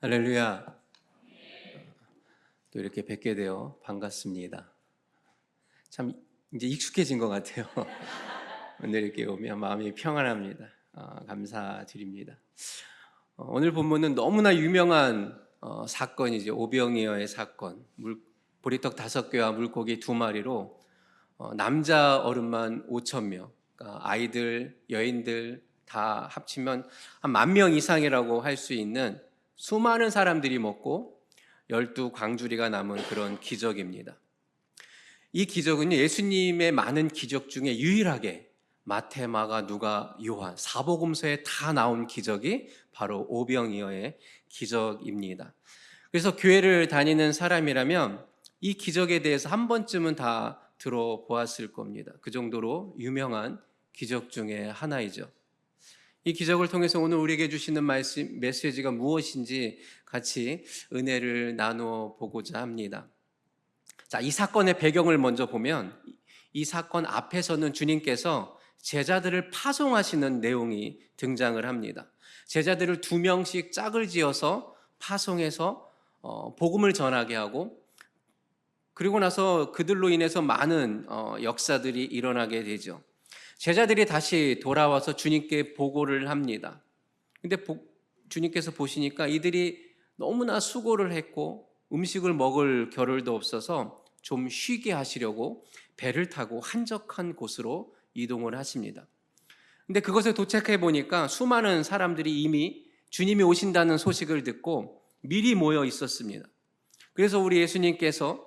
할렐루야. 또 이렇게 뵙게 되어 반갑습니다. 참 이제 익숙해진 것 같아요. 오늘 이렇게 오면 마음이 평안합니다. 감사드립니다. 오늘 본문은 너무나 유명한 사건이죠. 오병이어의 사건. 보리떡 5개와 물고기 2마리로 남자 어른만 5천 명, 그러니까 아이들, 여인들 다 합치면 한 10,000명 이상이라고 할 수 있는 수많은 사람들이 먹고 12광주리가 남은 그런 기적입니다. 이 기적은요, 예수님의 많은 기적 중에 유일하게 마태, 마가, 누가, 요한 사복음서에 다 나온 기적이 바로 오병이어의 기적입니다. 그래서 교회를 다니는 사람이라면 이 기적에 대해서 한 번쯤은 다 들어보았을 겁니다. 그 정도로 유명한 기적 중에 하나이죠. 이 기적을 통해서 오늘 우리에게 주시는 말씀, 메시지가 무엇인지 같이 은혜를 나누어 보고자 합니다. 자, 이 사건의 배경을 먼저 보면 이 사건 앞에서는 주님께서 제자들을 파송하시는 내용이 등장을 합니다. 제자들을 2명씩 짝을 지어서 파송해서 복음을 전하게 하고, 그리고 나서 그들로 인해서 많은 역사들이 일어나게 되죠. 제자들이 다시 돌아와서 주님께 보고를 합니다. 근데 주님께서 보시니까 이들이 너무나 수고를 했고 음식을 먹을 겨를도 없어서 좀 쉬게 하시려고 배를 타고 한적한 곳으로 이동을 하십니다. 근데 그것에 도착해 보니까 수많은 사람들이 이미 주님이 오신다는 소식을 듣고 미리 모여 있었습니다. 그래서 우리 예수님께서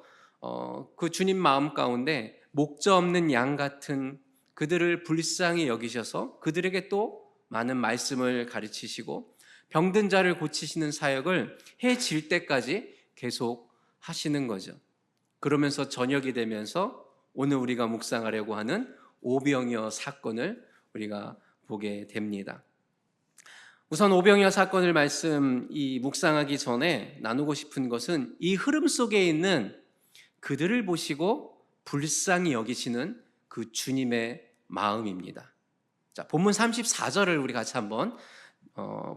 그 주님 마음 가운데 목자 없는 양 같은 그들을 불쌍히 여기셔서 그들에게 또 많은 말씀을 가르치시고 병든 자를 고치시는 사역을 해질 때까지 계속 하시는 거죠. 그러면서 저녁이 되면서 오늘 우리가 묵상하려고 하는 오병이어 사건을 우리가 보게 됩니다. 우선 오병이어 사건을 묵상하기 전에 나누고 싶은 것은 이 흐름 속에 있는 그들을 보시고 불쌍히 여기시는 그 주님의 마음입니다. 자, 본문 34절을 우리 같이 한번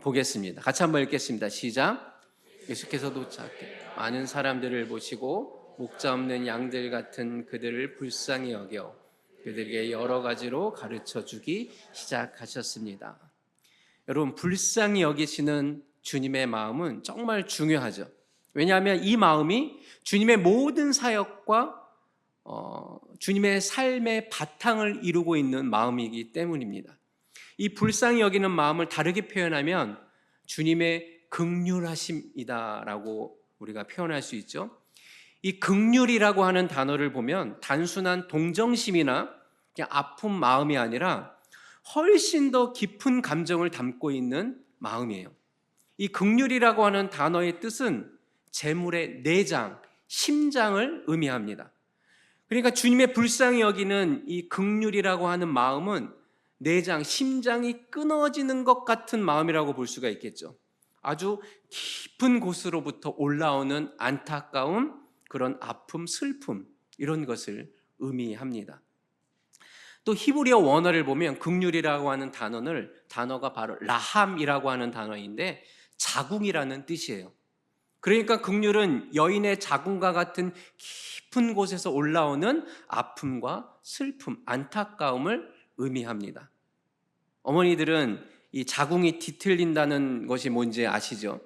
보겠습니다. 같이 한번 읽겠습니다. 시작. 예수께서 도착해 많은 사람들을 보시고 목자 없는 양들 같은 그들을 불쌍히 여겨 그들에게 여러 가지로 가르쳐 주기 시작하셨습니다. 여러분, 불쌍히 여기시는 주님의 마음은 정말 중요하죠. 왜냐하면 이 마음이 주님의 모든 사역과 주님의 삶의 바탕을 이루고 있는 마음이기 때문입니다. 이 불쌍히 여기는 마음을 다르게 표현하면 주님의 긍휼하심이다라고 우리가 표현할 수 있죠. 이 긍휼이라고 하는 단어를 보면 단순한 동정심이나 그냥 아픈 마음이 아니라 훨씬 더 깊은 감정을 담고 있는 마음이에요. 이 긍휼이라고 하는 단어의 뜻은 재물의 내장, 심장을 의미합니다. 그러니까 주님의 불쌍히 여기는 이 긍휼이라고 하는 마음은 내장, 심장이 끊어지는 것 같은 마음이라고 볼 수가 있겠죠. 아주 깊은 곳으로부터 올라오는 안타까움, 그런 아픔, 슬픔, 이런 것을 의미합니다. 또 히브리어 원어를 보면 긍휼이라고 하는 단어가 바로 라함이라고 하는 단어인데 자궁이라는 뜻이에요. 그러니까 긍휼은 여인의 자궁과 같은 깊은 곳에서 올라오는 아픔과 슬픔, 안타까움을 의미합니다. 어머니들은 이 자궁이 뒤틀린다는 것이 뭔지 아시죠?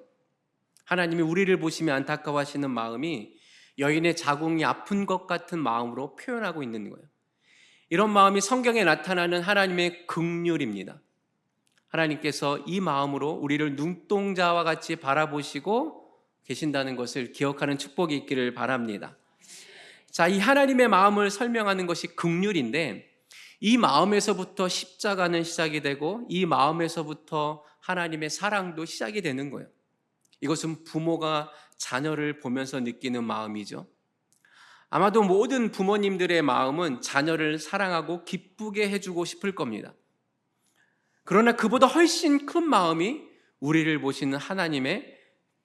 하나님이 우리를 보시며 안타까워하시는 마음이 여인의 자궁이 아픈 것 같은 마음으로 표현하고 있는 거예요. 이런 마음이 성경에 나타나는 하나님의 긍휼입니다. 하나님께서 이 마음으로 우리를 눈동자와 같이 바라보시고 계신다는 것을 기억하는 축복이 있기를 바랍니다. 자, 이 하나님의 마음을 설명하는 것이 긍휼인데 이 마음에서부터 십자가는 시작이 되고 이 마음에서부터 하나님의 사랑도 시작이 되는 거예요. 이것은 부모가 자녀를 보면서 느끼는 마음이죠. 아마도 모든 부모님들의 마음은 자녀를 사랑하고 기쁘게 해주고 싶을 겁니다. 그러나 그보다 훨씬 큰 마음이 우리를 보시는 하나님의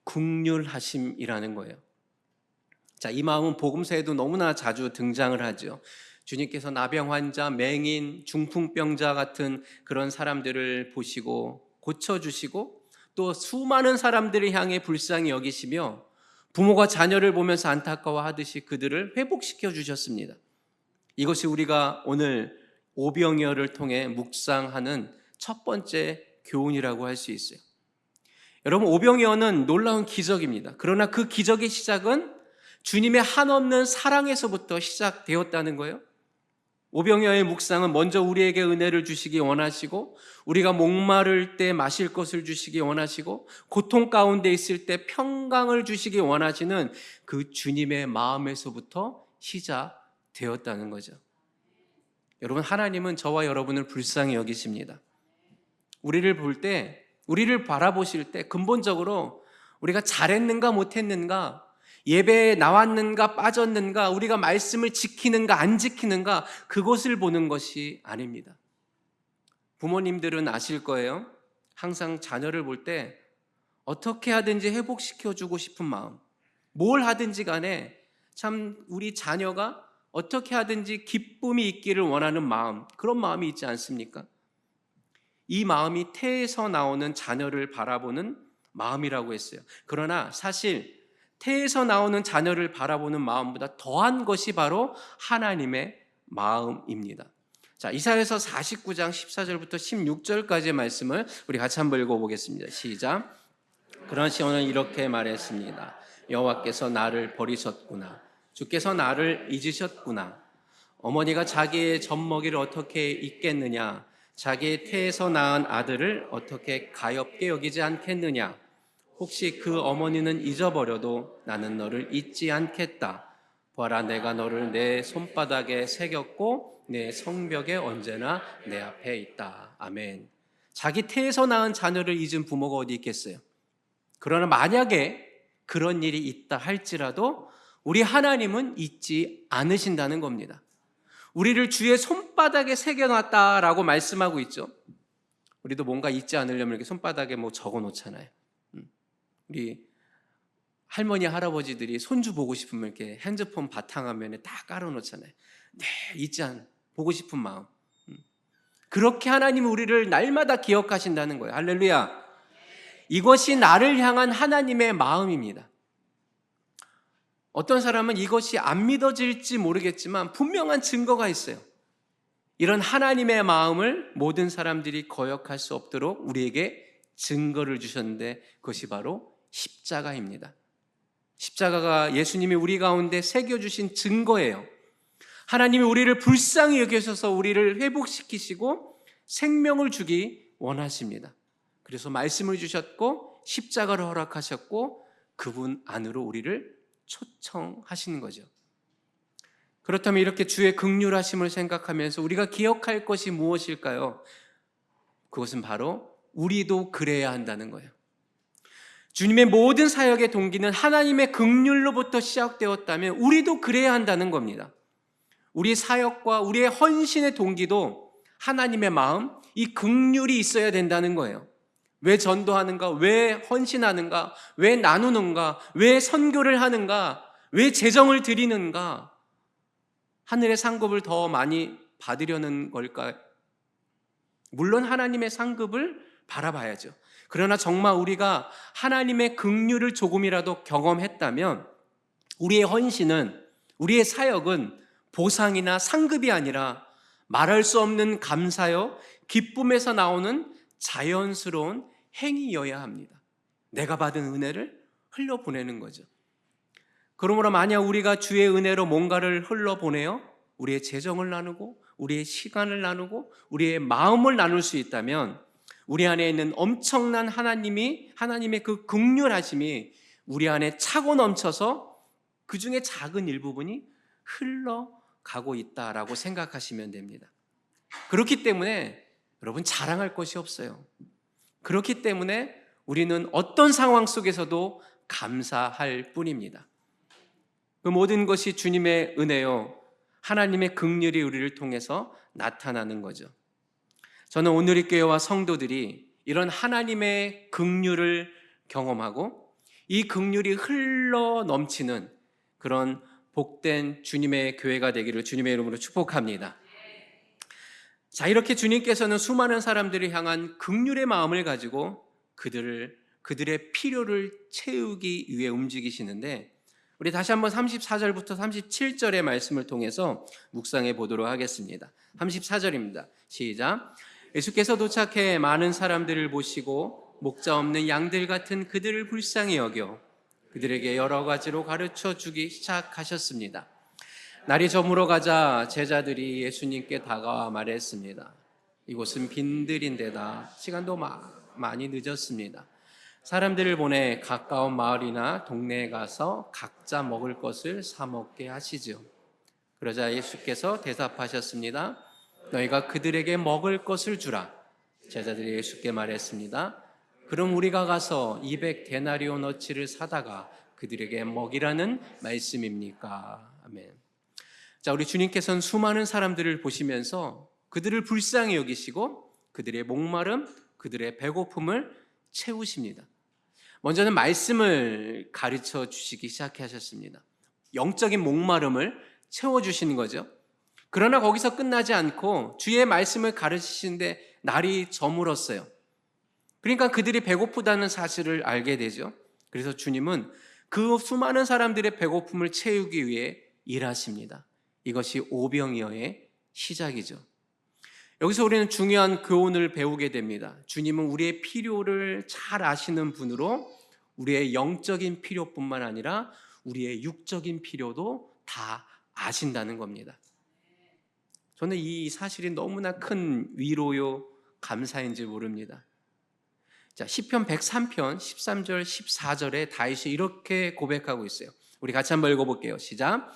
긍휼하심이라는 거예요. 자, 이 마음은 복음서에도 너무나 자주 등장을 하죠. 주님께서 나병 환자, 맹인, 중풍병자 같은 그런 사람들을 보시고 고쳐주시고 또 수많은 사람들을 향해 불쌍히 여기시며 부모가 자녀를 보면서 안타까워하듯이 그들을 회복시켜 주셨습니다. 이것이 우리가 오늘 오병이어를 통해 묵상하는 첫 번째 교훈이라고 할 수 있어요. 여러분, 오병이어는 놀라운 기적입니다. 그러나 그 기적의 시작은 주님의 한없는 사랑에서부터 시작되었다는 거예요. 오병이어의 묵상은 먼저 우리에게 은혜를 주시기 원하시고, 우리가 목마를 때 마실 것을 주시기 원하시고, 고통 가운데 있을 때 평강을 주시기 원하시는 그 주님의 마음에서부터 시작되었다는 거죠. 여러분, 하나님은 저와 여러분을 불쌍히 여기십니다. 우리를 바라보실 때 근본적으로 우리가 잘했는가 못했는가, 예배에 나왔는가 빠졌는가, 우리가 말씀을 지키는가 안 지키는가, 그것을 보는 것이 아닙니다. 부모님들은 아실 거예요. 항상 자녀를 볼 때 어떻게 하든지 회복시켜주고 싶은 마음, 뭘 하든지 간에 참 우리 자녀가 어떻게 하든지 기쁨이 있기를 원하는 마음, 그런 마음이 있지 않습니까? 이 마음이 태에서 나오는 자녀를 바라보는 마음이라고 했어요. 그러나 사실 태에서 나오는 자녀를 바라보는 마음보다 더한 것이 바로 하나님의 마음입니다. 자, 이사야서 49장 14절부터 16절까지의 말씀을 우리 같이 한번 읽어보겠습니다. 시작. 그러나 시온은 이렇게 말했습니다. 여호와께서 나를 버리셨구나. 주께서 나를 잊으셨구나. 어머니가 자기의 젖먹이를 어떻게 잊겠느냐. 자기의 태에서 낳은 아들을 어떻게 가엾게 여기지 않겠느냐. 혹시 그 어머니는 잊어버려도 나는 너를 잊지 않겠다. 보아라, 내가 너를 내 손바닥에 새겼고 내 성벽에 언제나 내 앞에 있다. 아멘. 자기 태에서 낳은 자녀를 잊은 부모가 어디 있겠어요? 그러나 만약에 그런 일이 있다 할지라도 우리 하나님은 잊지 않으신다는 겁니다. 우리를 주의 손바닥에 새겨놨다라고 말씀하고 있죠. 우리도 뭔가 잊지 않으려면 이렇게 손바닥에 뭐 적어 놓잖아요. 우리 할머니 할아버지들이 손주 보고 싶으면 이렇게 핸드폰 바탕화면에 다 깔아놓잖아요. 네, 잊지 않 보고 싶은 마음. 그렇게 하나님은 우리를 날마다 기억하신다는 거예요. 할렐루야. 이것이 나를 향한 하나님의 마음입니다. 어떤 사람은 이것이 안 믿어질지 모르겠지만 분명한 증거가 있어요. 이런 하나님의 마음을 모든 사람들이 거역할 수 없도록 우리에게 증거를 주셨는데 그것이 바로 십자가입니다. 십자가가 예수님이 우리 가운데 새겨주신 증거예요. 하나님이 우리를 불쌍히 여기셔서 우리를 회복시키시고 생명을 주기 원하십니다. 그래서 말씀을 주셨고 십자가를 허락하셨고 그분 안으로 우리를 초청하시는 거죠. 그렇다면 이렇게 주의 긍휼하심을 생각하면서 우리가 기억할 것이 무엇일까요? 그것은 바로 우리도 그래야 한다는 거예요. 주님의 모든 사역의 동기는 하나님의 긍휼로부터 시작되었다면 우리도 그래야 한다는 겁니다. 우리 사역과 우리의 헌신의 동기도 하나님의 마음, 이 긍휼이 있어야 된다는 거예요. 왜 전도하는가? 왜 헌신하는가? 왜 나누는가? 왜 선교를 하는가? 왜 재정을 드리는가? 하늘의 상급을 더 많이 받으려는 걸까? 물론 하나님의 상급을 바라봐야죠. 그러나 정말 우리가 하나님의 긍휼을 조금이라도 경험했다면 우리의 헌신은, 우리의 사역은 보상이나 상급이 아니라 말할 수 없는 감사요, 기쁨에서 나오는 자연스러운 행위여야 합니다. 내가 받은 은혜를 흘려보내는 거죠. 그러므로 만약 우리가 주의 은혜로 뭔가를 흘려보내어 우리의 재정을 나누고 우리의 시간을 나누고 우리의 마음을 나눌 수 있다면 우리 안에 있는 엄청난 하나님의 그 긍휼하심이 우리 안에 차고 넘쳐서 그 중에 작은 일부분이 흘러가고 있다라고 생각하시면 됩니다. 그렇기 때문에 여러분 자랑할 것이 없어요. 그렇기 때문에 우리는 어떤 상황 속에서도 감사할 뿐입니다. 그 모든 것이 주님의 은혜요, 하나님의 긍휼이 우리를 통해서 나타나는 거죠. 저는 오늘의 교회와 성도들이 이런 하나님의 긍휼을 경험하고 이 긍휼이 흘러 넘치는 그런 복된 주님의 교회가 되기를 주님의 이름으로 축복합니다. 자, 이렇게 주님께서는 수많은 사람들을 향한 긍휼의 마음을 가지고 그들을 그들의 필요를 채우기 위해 움직이시는데, 우리 다시 한번 34절부터 37절의 말씀을 통해서 묵상해 보도록 하겠습니다. 34절입니다. 시작. 예수께서 도착해 많은 사람들을 보시고 목자 없는 양들 같은 그들을 불쌍히 여겨 그들에게 여러 가지로 가르쳐 주기 시작하셨습니다. 날이 저물어 가자 제자들이 예수님께 다가와 말했습니다. 이곳은 빈들인데다 시간도 많이 늦었습니다. 사람들을 보내 가까운 마을이나 동네에 가서 각자 먹을 것을 사 먹게 하시죠. 그러자 예수께서 대답하셨습니다. 너희가 그들에게 먹을 것을 주라. 제자들이 예수께 말했습니다. 그럼 우리가 가서 200데나리오너치를 사다가 그들에게 먹이라는 말씀입니까? 아멘. 자, 우리 주님께서는 수많은 사람들을 보시면서 그들을 불쌍히 여기시고 그들의 목마름, 그들의 배고픔을 채우십니다. 먼저는 말씀을 가르쳐 주시기 시작하셨습니다. 영적인 목마름을 채워주시는 거죠. 그러나 거기서 끝나지 않고 주의 말씀을 가르치시는데 날이 저물었어요. 그러니까 그들이 배고프다는 사실을 알게 되죠. 그래서 주님은 그 수많은 사람들의 배고픔을 채우기 위해 일하십니다. 이것이 오병이어의 시작이죠. 여기서 우리는 중요한 교훈을 배우게 됩니다. 주님은 우리의 필요를 잘 아시는 분으로 우리의 영적인 필요뿐만 아니라 우리의 육적인 필요도 다 아신다는 겁니다. 저는 이 사실이 너무나 큰 위로요 감사인지 모릅니다. 자, 시편 103편 13절 14절에 다윗이 이렇게 고백하고 있어요. 우리 같이 한번 읽어볼게요. 시작.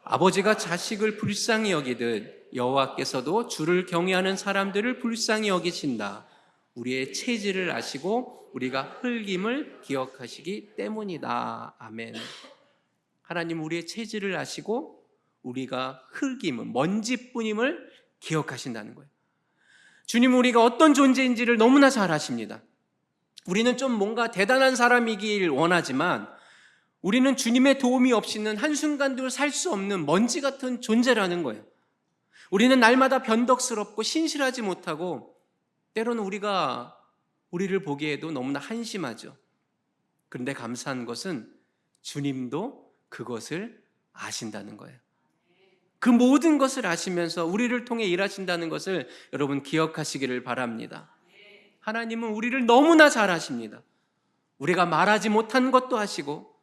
아버지가 자식을 불쌍히 여기듯 여호와께서도 주를 경외하는 사람들을 불쌍히 여기신다. 우리의 체질을 아시고 우리가 흙임을 기억하시기 때문이다. 아멘. 하나님 우리의 체질을 아시고 우리가 흙임을, 먼지뿐임을 기억하신다는 거예요. 주님은 우리가 어떤 존재인지를 너무나 잘 아십니다. 우리는 좀 뭔가 대단한 사람이길 원하지만 우리는 주님의 도움이 없이는 한순간도 살 수 없는 먼지 같은 존재라는 거예요. 우리는 날마다 변덕스럽고 신실하지 못하고 때로는 우리를 보기에도 너무나 한심하죠. 그런데 감사한 것은 주님도 그것을 아신다는 거예요. 그 모든 것을 아시면서 우리를 통해 일하신다는 것을 여러분 기억하시기를 바랍니다. 하나님은 우리를 너무나 잘 아십니다. 우리가 말하지 못한 것도 아시고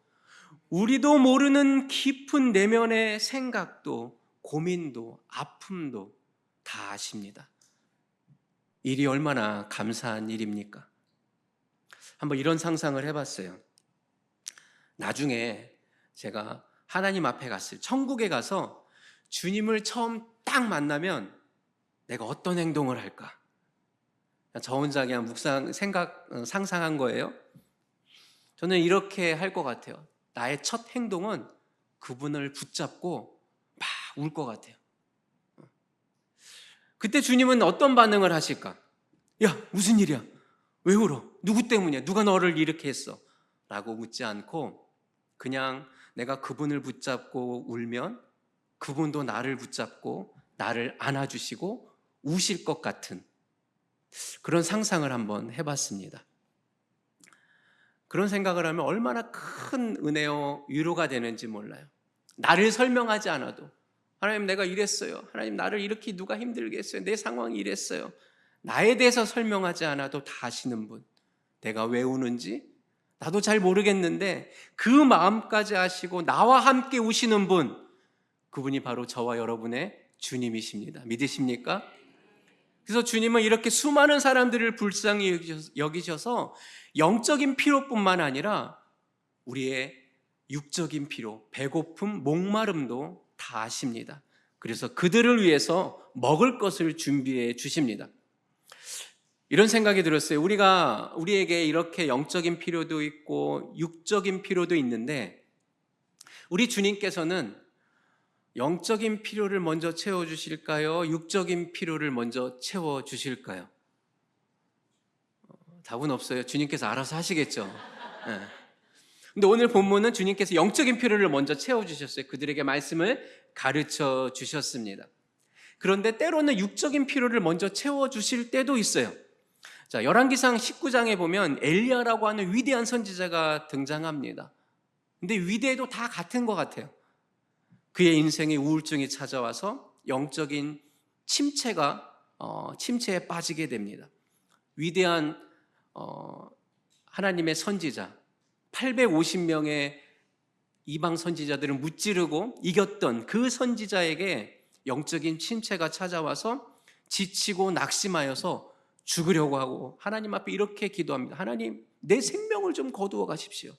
우리도 모르는 깊은 내면의 생각도 고민도 아픔도 다 아십니다. 일이 얼마나 감사한 일입니까? 한번 이런 상상을 해봤어요. 나중에 제가 하나님 앞에 천국에 가서 주님을 처음 딱 만나면 내가 어떤 행동을 할까? 저 혼자 그냥 상상한 거예요. 저는 이렇게 할 것 같아요. 나의 첫 행동은 그분을 붙잡고 막 울 것 같아요. 그때 주님은 어떤 반응을 하실까? 야, 무슨 일이야? 왜 울어? 누구 때문이야? 누가 너를 이렇게 했어? 라고 묻지 않고 그냥 내가 그분을 붙잡고 울면 그분도 나를 붙잡고 나를 안아주시고 우실 것 같은 그런 상상을 한번 해봤습니다. 그런 생각을 하면 얼마나 큰 은혜요 위로가 되는지 몰라요. 나를 설명하지 않아도 하나님 내가 이랬어요. 하나님 나를 이렇게 누가 힘들게 했어요. 내 상황이 이랬어요. 나에 대해서 설명하지 않아도 다 아시는 분, 내가 왜 우는지 나도 잘 모르겠는데 그 마음까지 아시고 나와 함께 우시는 분, 그분이 바로 저와 여러분의 주님이십니다. 믿으십니까? 그래서 주님은 이렇게 수많은 사람들을 불쌍히 여기셔서 영적인 필요뿐만 아니라 우리의 육적인 필요, 배고픔, 목마름도 다 아십니다. 그래서 그들을 위해서 먹을 것을 준비해 주십니다. 이런 생각이 들었어요. 우리에게 이렇게 영적인 필요도 있고 육적인 필요도 있는데 우리 주님께서는 영적인 필요를 먼저 채워주실까요? 육적인 필요를 먼저 채워주실까요? 답은 없어요. 주님께서 알아서 하시겠죠. 네. 근데 오늘 본문은 주님께서 영적인 필요를 먼저 채워주셨어요. 그들에게 말씀을 가르쳐 주셨습니다. 그런데 때로는 육적인 필요를 먼저 채워주실 때도 있어요. 자, 열왕기상 19장에 보면 엘리야라고 하는 위대한 선지자가 등장합니다. 근데 위대해도 다 같은 것 같아요. 그의 인생에 우울증이 찾아와서 영적인 침체에 빠지게 됩니다. 위대한 하나님의 선지자 850명의 이방 선지자들을 무찌르고 이겼던 그 선지자에게 영적인 침체가 찾아와서 지치고 낙심하여서 죽으려고 하고 하나님 앞에 이렇게 기도합니다. 하나님, 내 생명을 좀 거두어 가십시오.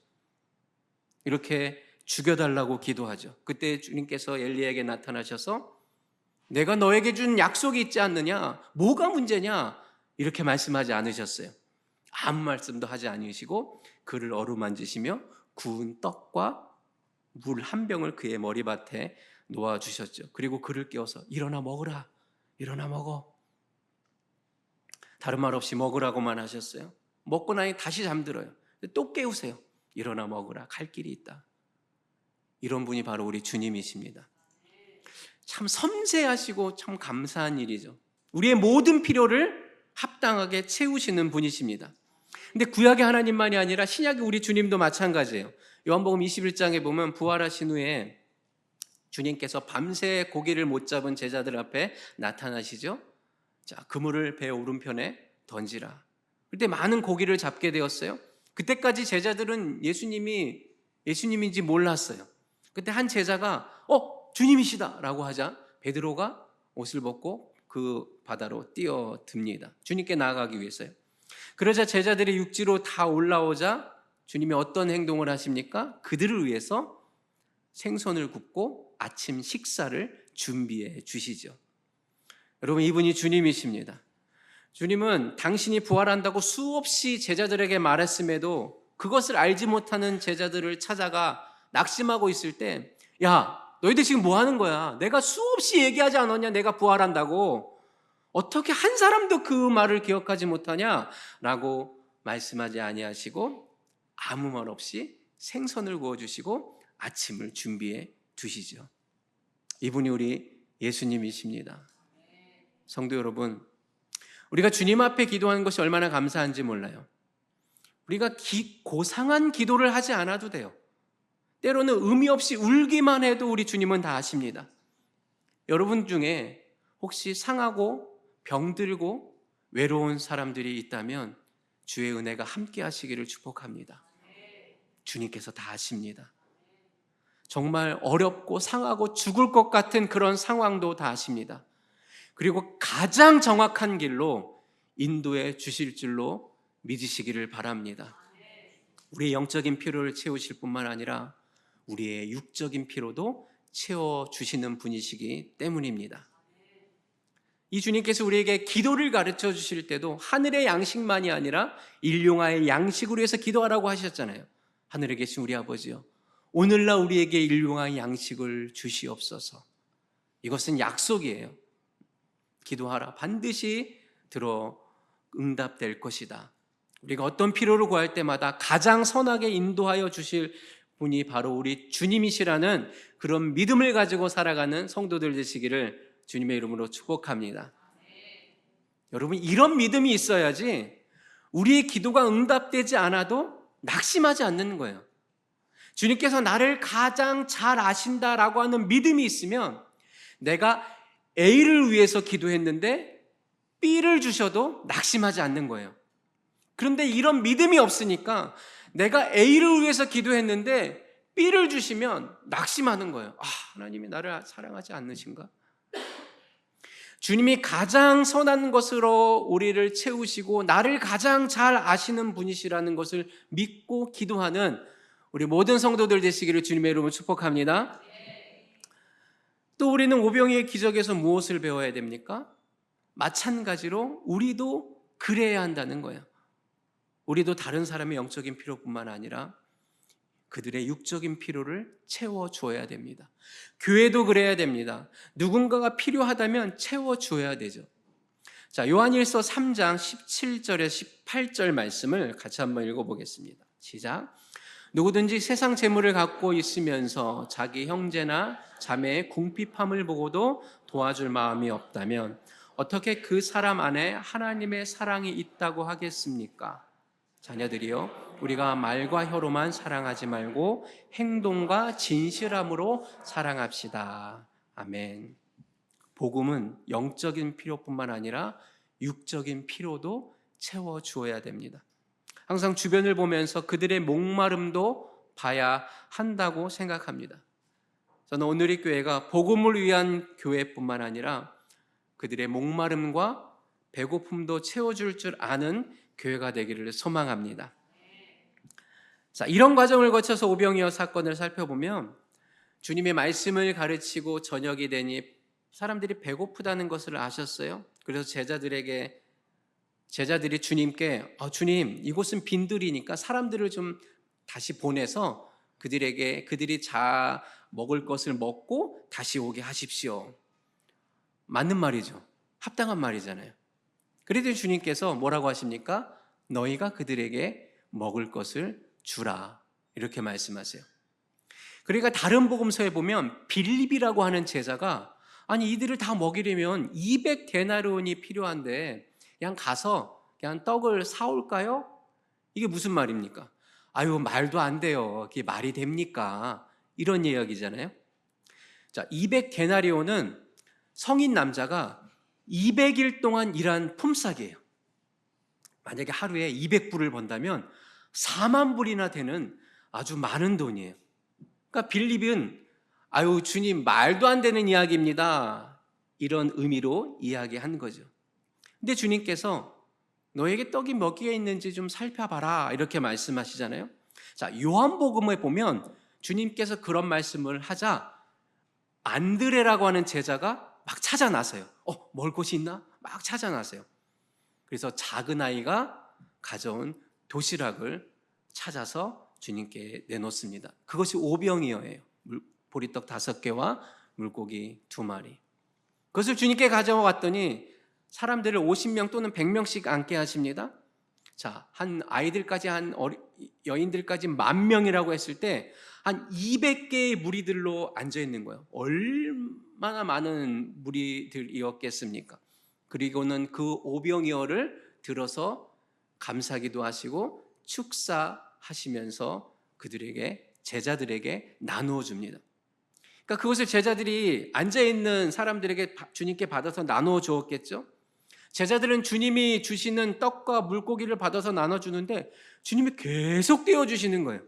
이렇게 죽여달라고 기도하죠. 그때 주님께서 엘리야에게 나타나셔서 내가 너에게 준 약속이 있지 않느냐? 뭐가 문제냐? 이렇게 말씀하지 않으셨어요. 아무 말씀도 하지 않으시고 그를 어루만지시며 구운 떡과 물 한 병을 그의 머리맡에 놓아주셨죠. 그리고 그를 깨워서 일어나 먹으라. 일어나 먹어. 다른 말 없이 먹으라고만 하셨어요. 먹고 나니 다시 잠들어요. 또 깨우세요. 일어나 먹으라. 갈 길이 있다. 이런 분이 바로 우리 주님이십니다. 참 섬세하시고 참 감사한 일이죠. 우리의 모든 필요를 합당하게 채우시는 분이십니다. 근데 구약의 하나님만이 아니라 신약의 우리 주님도 마찬가지예요. 요한복음 21장에 보면 부활하신 후에 주님께서 밤새 고기를 못 잡은 제자들 앞에 나타나시죠. 자, 그물을 배 오른편에 던지라. 그때 많은 고기를 잡게 되었어요. 그때까지 제자들은 예수님인지 몰랐어요. 그때 한 제자가 주님이시다 라고 하자 베드로가 옷을 벗고 그 바다로 뛰어듭니다. 주님께 나아가기 위해서요. 그러자 제자들이 육지로 다 올라오자 주님이 어떤 행동을 하십니까? 그들을 위해서 생선을 굽고 아침 식사를 준비해 주시죠. 여러분, 이분이 주님이십니다. 주님은 당신이 부활한다고 수없이 제자들에게 말했음에도 그것을 알지 못하는 제자들을 찾아가 낙심하고 있을 때, 야, 너희들 지금 뭐 하는 거야? 내가 수없이 얘기하지 않았냐? 내가 부활한다고. 어떻게 한 사람도 그 말을 기억하지 못하냐? 라고 말씀하지 아니하시고 아무 말 없이 생선을 구워주시고 아침을 준비해 두시죠. 이분이 우리 예수님이십니다. 성도 여러분, 우리가 주님 앞에 기도하는 것이 얼마나 감사한지 몰라요. 우리가 고상한 기도를 하지 않아도 돼요. 때로는 의미 없이 울기만 해도 우리 주님은 다 아십니다. 여러분 중에 혹시 상하고 병들고 외로운 사람들이 있다면 주의 은혜가 함께 하시기를 축복합니다. 주님께서 다 아십니다. 정말 어렵고 상하고 죽을 것 같은 그런 상황도 다 아십니다. 그리고 가장 정확한 길로 인도해 주실 줄로 믿으시기를 바랍니다. 우리의 영적인 필요를 채우실 뿐만 아니라 우리의 육적인 필요도 채워주시는 분이시기 때문입니다. 이 주님께서 우리에게 기도를 가르쳐 주실 때도 하늘의 양식만이 아니라 일용할 양식으로 해서 기도하라고 하셨잖아요. 하늘에 계신 우리 아버지요, 오늘날 우리에게 일용할 양식을 주시옵소서. 이것은 약속이에요. 기도하라. 반드시 들어 응답될 것이다. 우리가 어떤 필요를 구할 때마다 가장 선하게 인도하여 주실 분이 바로 우리 주님이시라는 그런 믿음을 가지고 살아가는 성도들 되시기를 주님의 이름으로 축복합니다. 여러분, 이런 믿음이 있어야지 우리의 기도가 응답되지 않아도 낙심하지 않는 거예요. 주님께서 나를 가장 잘 아신다라고 하는 믿음이 있으면 내가 A를 위해서 기도했는데 B를 주셔도 낙심하지 않는 거예요. 그런데 이런 믿음이 없으니까 내가 A를 위해서 기도했는데 B를 주시면 낙심하는 거예요. 하나님이 나를 사랑하지 않으신가? 주님이 가장 선한 것으로 우리를 채우시고 나를 가장 잘 아시는 분이시라는 것을 믿고 기도하는 우리 모든 성도들 되시기를 주님의 이름으로 축복합니다. 또 우리는 오병이의 기적에서 무엇을 배워야 됩니까? 마찬가지로 우리도 그래야 한다는 거예요. 우리도 다른 사람의 영적인 필요뿐만 아니라 그들의 육적인 필요를 채워줘야 됩니다. 교회도 그래야 됩니다. 누군가가 필요하다면 채워줘야 되죠. 자, 요한일서 3장 17절에 18절 말씀을 같이 한번 읽어보겠습니다. 시작. 누구든지 세상 재물을 갖고 있으면서 자기 형제나 자매의 궁핍함을 보고도 도와줄 마음이 없다면 어떻게 그 사람 안에 하나님의 사랑이 있다고 하겠습니까? 자녀들이요, 우리가 말과 혀로만 사랑하지 말고 행동과 진실함으로 사랑합시다. 아멘. 복음은 영적인 필요뿐만 아니라 육적인 필요도 채워주어야 됩니다. 항상 주변을 보면서 그들의 목마름도 봐야 한다고 생각합니다. 저는 오늘의 교회가 복음을 위한 교회뿐만 아니라 그들의 목마름과 배고픔도 채워줄 줄 아는 교회가 되기를 소망합니다. 자, 이런 과정을 거쳐서 오병이어 사건을 살펴보면 주님의 말씀을 가르치고 저녁이 되니 사람들이 배고프다는 것을 아셨어요. 그래서 제자들이 주님께 주님, 이곳은 빈들이니까 사람들을 좀 다시 보내서 그들이 먹을 것을 먹고 다시 오게 하십시오. 맞는 말이죠. 합당한 말이잖아요. 그래도 주님께서 뭐라고 하십니까? 너희가 그들에게 먹을 것을 주라, 이렇게 말씀하세요. 그러니까 다른 복음서에 보면 빌립이라고 하는 제자가 아니 이들을 다 먹이려면 200데나리온이 필요한데 그냥 가서 그냥 떡을 사올까요? 이게 무슨 말입니까? 아유, 말도 안 돼요. 그게 말이 됩니까? 이런 이야기잖아요. 자, 200데나리온은 성인 남자가 200일 동안 일한 품삯이에요. 만약에 하루에 200불을 번다면 4만 불이나 되는 아주 많은 돈이에요. 그러니까 빌립은 아유, 주님, 말도 안 되는 이야기입니다, 이런 의미로 이야기한 거죠. 근데 주님께서 너에게 떡이 몇 개가 있는지 좀 살펴봐라, 이렇게 말씀하시잖아요. 자, 요한복음에 보면 주님께서 그런 말씀을 하자 안드레라고 하는 제자가 막 찾아 나서요. 먹을 곳이 있나? 막 찾아 나서요. 그래서 작은 아이가 가져온 도시락을 찾아서 주님께 내놓습니다. 그것이 오병이어예요. 보리떡 5개와 물고기 2마리. 그것을 주님께 가져왔더니 사람들을 50명 또는 100명씩 앉게 하십니다. 자, 한 아이들까지 여인들까지 10,000명이라고 했을 때 한 200개의 무리들로 앉아 있는 거예요. 얼마나 많은 무리들이었겠습니까? 그리고는 그 오병이어를 들어서 감사기도 하시고 축사하시면서 제자들에게 나누어 줍니다. 그러니까 그것을 제자들이 앉아있는 사람들에게 주님께 받아서 나누어 주었겠죠. 제자들은 주님이 주시는 떡과 물고기를 받아서 나눠주는데 주님이 계속 떼어주시는 거예요.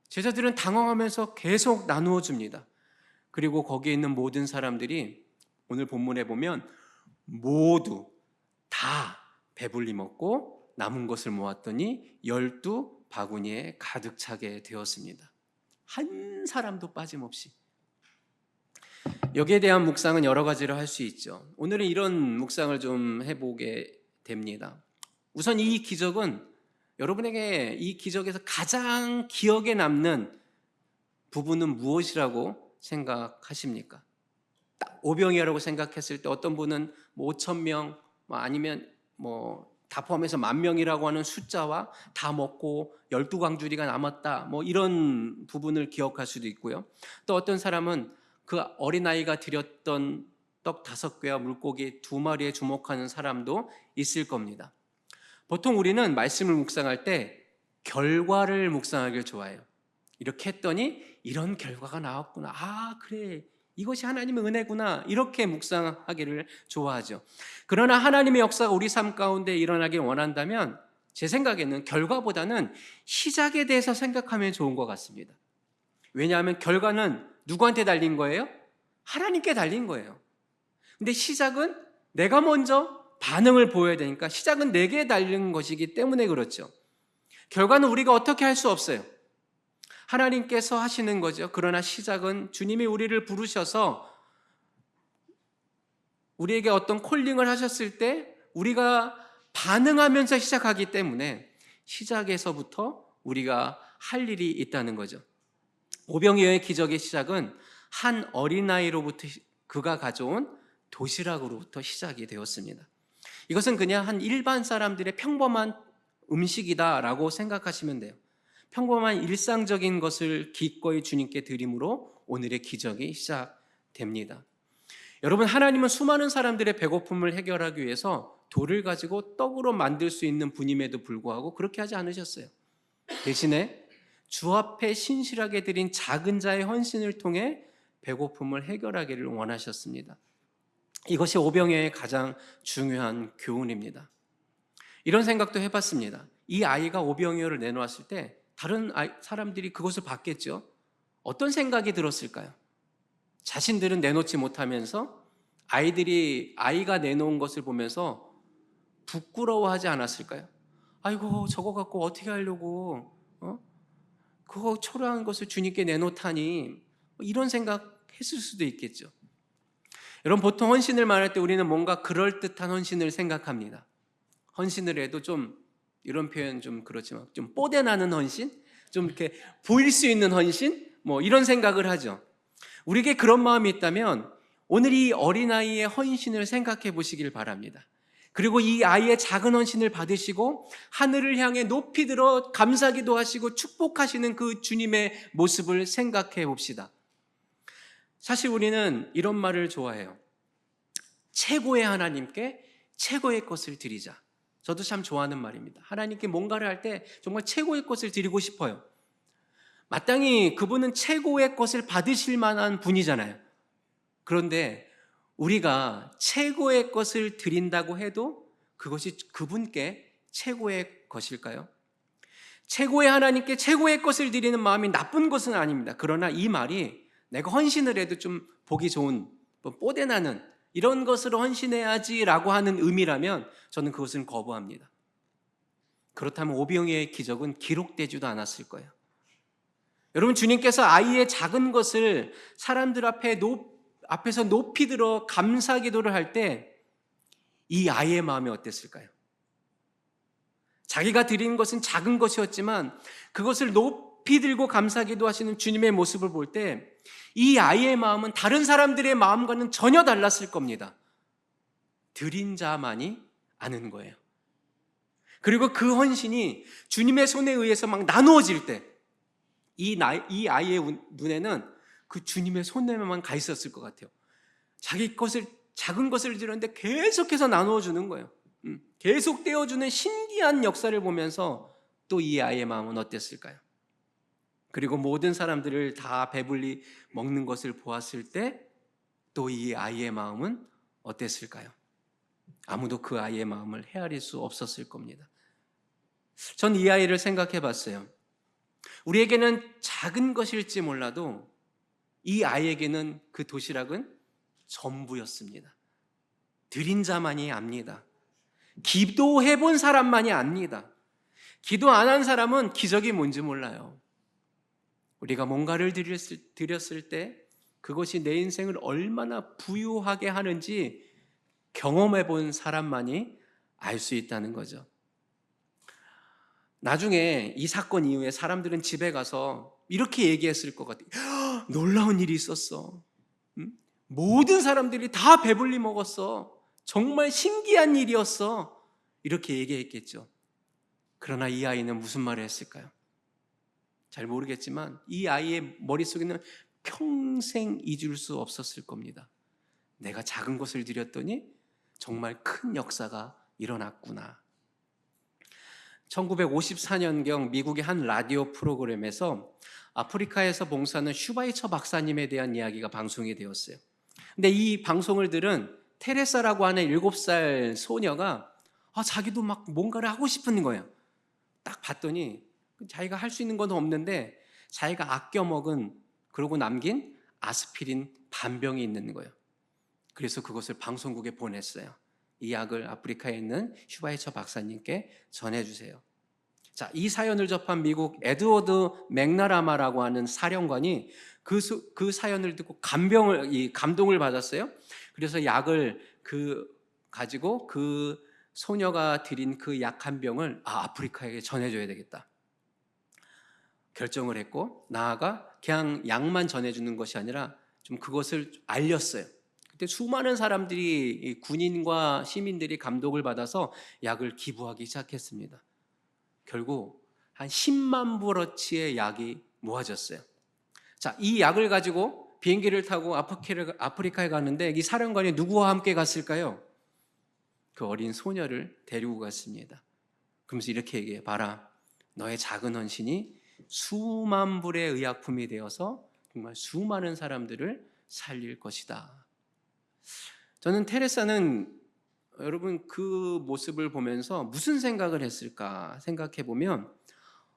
제자들은 당황하면서 계속 나누어 줍니다. 그리고 거기에 있는 모든 사람들이 오늘 본문에 보면 모두 다 배불리 먹고 남은 것을 모았더니 12바구니에 가득 차게 되었습니다. 한 사람도 빠짐없이. 여기에 대한 묵상은 여러 가지로 할 수 있죠. 오늘은 이런 묵상을 좀 해보게 됩니다. 우선 이 기적은 여러분에게 이 기적에서 가장 기억에 남는 부분은 무엇이라고 생각하십니까? 딱 오병이어라고 생각했을 때 어떤 분은 5,000명 아니면 다 포함해서 10,000명이라고 하는 숫자와 다 먹고 12광주리가 남았다, 이런 부분을 기억할 수도 있고요. 또 어떤 사람은 그 어린아이가 드렸던 떡 5개와 물고기 2마리에 주목하는 사람도 있을 겁니다. 보통 우리는 말씀을 묵상할 때 결과를 묵상하길 좋아해요. 이렇게 했더니 이런 결과가 나왔구나, 그래, 이것이 하나님의 은혜구나, 이렇게 묵상하기를 좋아하죠. 그러나 하나님의 역사가 우리 삶 가운데 일어나길 원한다면 제 생각에는 결과보다는 시작에 대해서 생각하면 좋은 것 같습니다. 왜냐하면 결과는 누구한테 달린 거예요? 하나님께 달린 거예요. 근데 시작은 내가 먼저 반응을 보여야 되니까 시작은 내게 달린 것이기 때문에 그렇죠. 결과는 우리가 어떻게 할 수 없어요. 하나님께서 하시는 거죠. 그러나 시작은 주님이 우리를 부르셔서 우리에게 어떤 콜링을 하셨을 때 우리가 반응하면서 시작하기 때문에 시작에서부터 우리가 할 일이 있다는 거죠. 오병이어의 기적의 시작은 한 어린아이로부터 그가 가져온 도시락으로부터 시작이 되었습니다. 이것은 그냥 한 일반 사람들의 평범한 음식이다라고 생각하시면 돼요. 평범한 일상적인 것을 기꺼이 주님께 드림으로 오늘의 기적이 시작됩니다. 여러분, 하나님은 수많은 사람들의 배고픔을 해결하기 위해서 돌을 가지고 떡으로 만들 수 있는 분임에도 불구하고 그렇게 하지 않으셨어요. 대신에 주 앞에 신실하게 드린 작은 자의 헌신을 통해 배고픔을 해결하기를 원하셨습니다. 이것이 오병이어의 가장 중요한 교훈입니다. 이런 생각도 해봤습니다. 이 아이가 오병이어를 내놓았을 때 다른 사람들이 그것을 봤겠죠. 어떤 생각이 들었을까요? 자신들은 내놓지 못하면서 아이가 내놓은 것을 보면서 부끄러워하지 않았을까요? 아이고, 저거 갖고 어떻게 하려고, 그거 초라한 것을 주님께 내놓다니, 이런 생각 했을 수도 있겠죠. 여러분, 보통 헌신을 말할 때 우리는 뭔가 그럴듯한 헌신을 생각합니다. 헌신을 해도 좀, 이런 표현 좀 그렇지만 좀 뽀대나는 헌신? 좀 이렇게 보일 수 있는 헌신? 이런 생각을 하죠. 우리에게 그런 마음이 있다면 오늘 이 어린아이의 헌신을 생각해 보시길 바랍니다. 그리고 이 아이의 작은 헌신을 받으시고 하늘을 향해 높이 들어 감사기도 하시고 축복하시는 그 주님의 모습을 생각해 봅시다. 사실 우리는 이런 말을 좋아해요. 최고의 하나님께 최고의 것을 드리자. 저도 참 좋아하는 말입니다. 하나님께 뭔가를 할 때 정말 최고의 것을 드리고 싶어요. 마땅히 그분은 최고의 것을 받으실 만한 분이잖아요. 그런데 우리가 최고의 것을 드린다고 해도 그것이 그분께 최고의 것일까요? 최고의 하나님께 최고의 것을 드리는 마음이 나쁜 것은 아닙니다. 그러나 이 말이 내가 헌신을 해도 좀 보기 좋은, 뽀대나는 이런 것으로 헌신해야지라고 하는 의미라면 저는 그것은 거부합니다. 그렇다면 오병이어의 기적은 기록되지도 않았을 거예요. 여러분, 주님께서 아이의 작은 것을 사람들 앞에서 높이 들어 감사 기도를 할 때 이 아이의 마음이 어땠을까요? 자기가 드린 것은 작은 것이었지만 그것을 높이 들고 감사 기도하시는 주님의 모습을 볼 때 이 아이의 마음은 다른 사람들의 마음과는 전혀 달랐을 겁니다. 드린 자만이 아는 거예요. 그리고 그 헌신이 주님의 손에 의해서 막 나누어질 때 이 아이의 눈에는 그 주님의 손에만 가 있었을 것 같아요. 자기 것을, 작은 것을 드렸는데 계속해서 나누어 주는 거예요. 계속 떼어주는 신기한 역사를 보면서 또 이 아이의 마음은 어땠을까요? 그리고 모든 사람들을 다 배불리 먹는 것을 보았을 때 또 이 아이의 마음은 어땠을까요? 아무도 그 아이의 마음을 헤아릴 수 없었을 겁니다. 전 이 아이를 생각해 봤어요. 우리에게는 작은 것일지 몰라도 이 아이에게는 그 도시락은 전부였습니다. 드린 자만이 압니다. 기도해 본 사람만이 압니다. 기도 안 한 사람은 기적이 뭔지 몰라요. 우리가 뭔가를 드렸을 때 그것이 내 인생을 얼마나 부유하게 하는지 경험해 본 사람만이 알 수 있다는 거죠. 나중에 이 사건 이후에 사람들은 집에 가서 이렇게 얘기했을 것 같아요. 놀라운 일이 있었어. 모든 사람들이 다 배불리 먹었어. 정말 신기한 일이었어. 이렇게 얘기했겠죠. 그러나 이 아이는 무슨 말을 했을까요? 잘 모르겠지만 이 아이의 머릿속에는 평생 잊을 수 없었을 겁니다. 내가 작은 것을 드렸더니 정말 큰 역사가 일어났구나. 1954년경 미국의 한 라디오 프로그램에서 아프리카에서 봉사하는 슈바이처 박사님에 대한 이야기가 방송이 되었어요. 근데 이 방송을 들은 테레사라고 하는 7살 소녀가 자기도 막 뭔가를 하고 싶은 거예요. 딱 봤더니 자기가 할 수 있는 건 없는데 자기가 아껴 먹은, 그러고 남긴 아스피린 반병이 있는 거예요. 그래서 그것을 방송국에 보냈어요. 이 약을 아프리카에 있는 슈바이처 박사님께 전해주세요. 자, 이 사연을 접한 미국 에드워드 맥나라마라고 하는 사령관이 그 사연을 듣고 감동을 받았어요. 그래서 약을 가지고 그 소녀가 드린 그 약 한 병을 아프리카에게 전해줘야 되겠다 결정을 했고, 나아가 그냥 약만 전해주는 것이 아니라 좀 그것을 알렸어요. 그때 수많은 사람들이, 군인과 시민들이 감동을 받아서 약을 기부하기 시작했습니다. 결국 한 10만 불어치의 약이 모아졌어요. 자, 이 약을 가지고 비행기를 타고 아프리카에 가는데 이 사령관이 누구와 함께 갔을까요? 그 어린 소녀를 데리고 갔습니다. 그러면서 이렇게 얘기해. 봐라, 너의 작은 헌신이 수만 불의 의약품이 되어서 정말 수많은 사람들을 살릴 것이다. 저는 테레사는 여러분 그 모습을 보면서 무슨 생각을 했을까 생각해 보면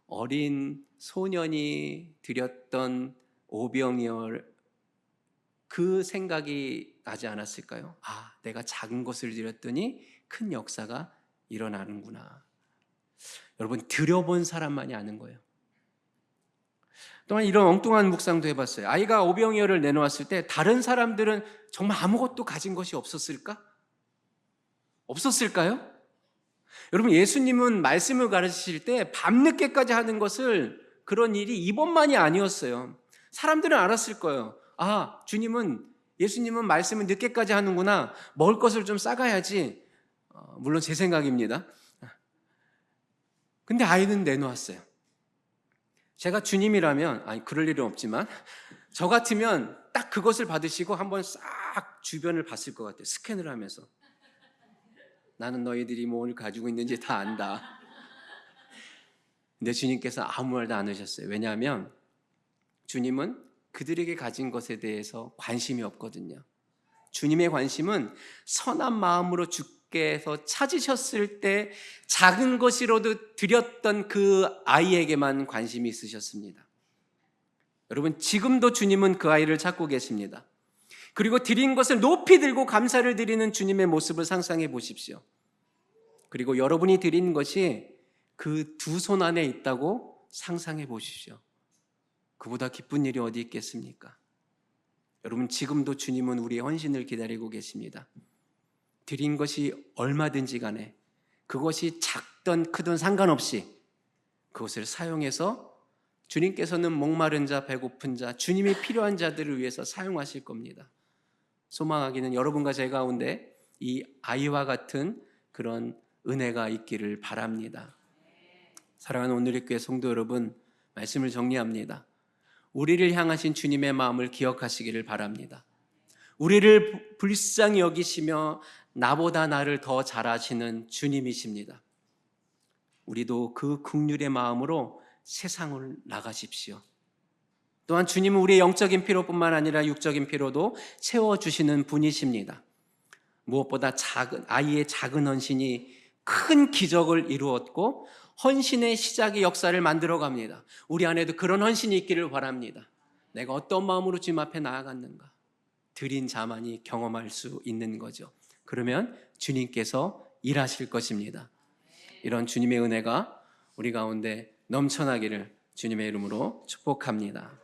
어린 소년이 드렸던 오병이어 그 생각이 나지 않았을까요? 아, 내가 작은 것을 드렸더니 큰 역사가 일어나는구나. 여러분 드려본 사람만이 아는 거예요. 또한 이런 엉뚱한 묵상도 해봤어요. 아이가 오병이어를 내놓았을 때 다른 사람들은 정말 아무것도 가진 것이 없었을까? 없었을까요? 여러분 예수님은 말씀을 가르치실 때 밤늦게까지 하는 것을 그런 일이 이번만이 아니었어요. 사람들은 알았을 거예요. 아, 예수님은 말씀을 늦게까지 하는구나. 먹을 것을 좀 싸가야지. 물론 제 생각입니다. 근데 아이는 내놓았어요. 제가 주님이라면, 그럴 일은 없지만 저 같으면 딱 그것을 받으시고 한번 싹 주변을 봤을 것 같아요. 스캔을 하면서. 나는 너희들이 뭘 가지고 있는지 다 안다. 근데 주님께서 아무 말도 안 하셨어요. 왜냐하면 주님은 그들에게 가진 것에 대해서 관심이 없거든요. 주님의 관심은 선한 마음으로 주께서 찾으셨을 때 작은 것이라도 드렸던 그 아이에게만 관심이 있으셨습니다. 여러분 지금도 주님은 그 아이를 찾고 계십니다. 그리고 드린 것을 높이 들고 감사를 드리는 주님의 모습을 상상해 보십시오. 그리고 여러분이 드린 것이 그 두 손 안에 있다고 상상해 보십시오. 그보다 기쁜 일이 어디 있겠습니까? 여러분 지금도 주님은 우리의 헌신을 기다리고 계십니다. 드린 것이 얼마든지 간에 그것이 작든 크든 상관없이 그것을 사용해서 주님께서는 목마른 자, 배고픈 자, 주님이 필요한 자들을 위해서 사용하실 겁니다. 소망하기는 여러분과 제 가운데 이 아이와 같은 그런 은혜가 있기를 바랍니다. 사랑하는 오늘의 교회 성도 여러분, 말씀을 정리합니다. 우리를 향하신 주님의 마음을 기억하시기를 바랍니다. 우리를 불쌍히 여기시며 나보다 나를 더 잘 아시는 주님이십니다. 우리도 그 긍휼의 마음으로 세상을 나가십시오. 또한 주님은 우리의 영적인 필요뿐만 아니라 육적인 필요도 채워주시는 분이십니다. 무엇보다 아이의 작은 헌신이 큰 기적을 이루었고 헌신의 시작의 역사를 만들어 갑니다. 우리 안에도 그런 헌신이 있기를 바랍니다. 내가 어떤 마음으로 주님 앞에 나아갔는가? 드린 자만이 경험할 수 있는 거죠. 그러면 주님께서 일하실 것입니다. 이런 주님의 은혜가 우리 가운데 넘쳐나기를 주님의 이름으로 축복합니다.